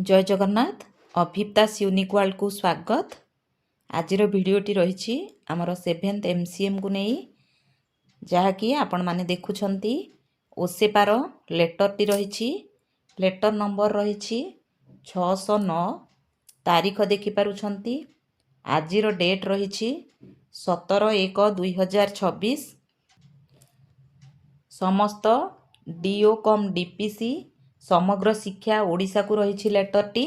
जय Jagannath अभिप्तास unique world को स्वागत। आज भिडटी रही आमर 7th MCM को नहीं जहाँकि आपण मैंने देखुंट ओसेपार लेटरटी रही लेटर नंबर रही 609 तारीख देखिपुंट आज डेट रही 17/1/2026 समस्त डीओ कम डीपीसी समग्र शिक्षा ओडिशा को रही लेटरटी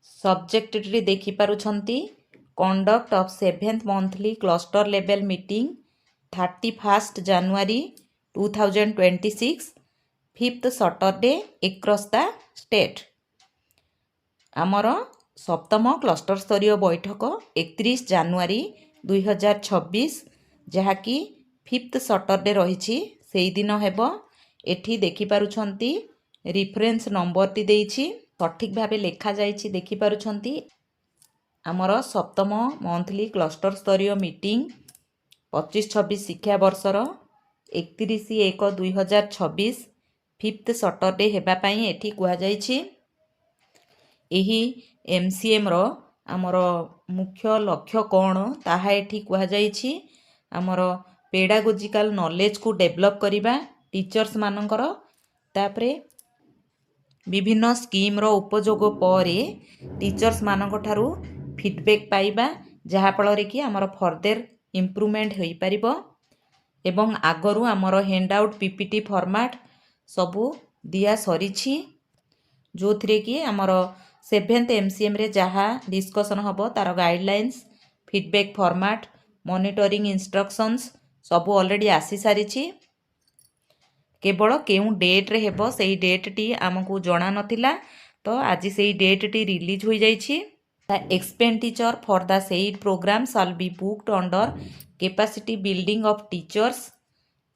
सब्जेक्टटी देखिपुंट conduct of 7th monthly cluster level meeting 31 January 2026 5th Saturday across the state. आमर सप्तम क्लस्टर स्तरीय बैठक 31 January 2026 जहाँकि 5th सैटरडे रही से दिन हेब। एठी देखिपुंट रिफरेन्स नंबरटी देइछि सठिक भाव लेखा जाइछि देखिपुंट आमर सप्तम मंथली क्लस्टर स्तरीय मीटिंग 25-26 शिक्षा वर्षर 31/1/2026 5th सैटरडे हेबापाई एठी कुहा जाइछि। एही MCM रो आमर मुख्य लक्ष्य कौन ताहा एठी कुहा जाइछि। आमर पेडागोजिकल नॉलेज को डेवलप करिबा टीचर्स मानकर तापरे विभिन्न स्कीम रो उपयोग पर टीचर्स मानक ठारू फीडबैक पाइबा जहाँ फल कि आमर फर्दर इम्प्रूवमेंट हो पारिबो एवं आगरू आमर हैंड आउट पीपीटी फॉर्मेट सबू दिया सरीछि जो थरे कि आमर 7th MCM रे जहाँ डिस्कशन हबो तार guidelines feedback format monitoring instructions सबू ऑलरेडी आसी सारिछि। केवल केउ डेट रे हेबो सेही डेट टी आमको जणा नथिला तो आज सेही डेट टी रिलीज हो जाइछि। The expenditure for the said program shall be booked under capacity building of teachers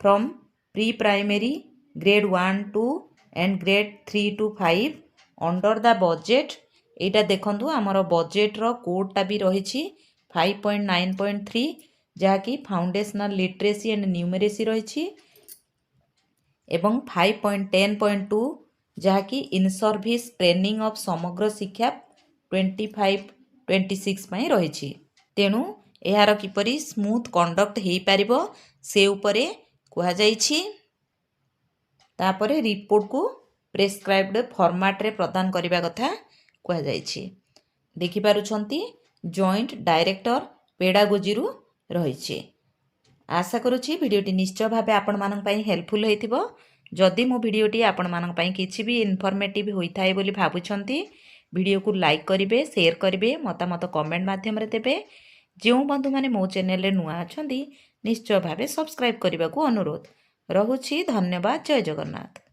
from pre primary grade 1-2 and grade 3-5 under the budget. एटा देखंतु आमर बजेट रो कोडटा भी रही 5.9.3 जहाँकि फाउंडेशनल लिटरेसी एंड न्यूमेरेसी रही एवं 5.10.2 जहाँकि इन सर्विस ट्रेनिंग ऑफ समग्र शिक्षा 25-26 रही। तेणु यार किपरि स्मूथ कंडक्ट हो पारिबो से उपरे कुहा जाइछि। तापरे रिपोर्ट को प्रेस्क्राइब्ड फॉर्मेट रे प्रदान करिबा कथा कुहा जाइछि। देखि पारुछंती जॉइंट डायरेक्टर पेडागोजी रु रहिछि। आशा करुछि भिडियोटी निश्चय भावे आपण मानन पई हेल्पफुल होइथिबो। जदि मो भिडियोटी आपण मानन पई किछि भी इन्फॉर्मेटिव होइथाय बोली भाबुछंती भिडियो को लाइक करिवे शेयर करिवे मतामत कमेंट माध्यम रे देबे। जो बंधु माने मो चैनल रे नुआ अछंती निश्चय भावे सब्सक्राइब करने को अनुरोध रहुछि। धन्यवाद। जय जगन्नाथ।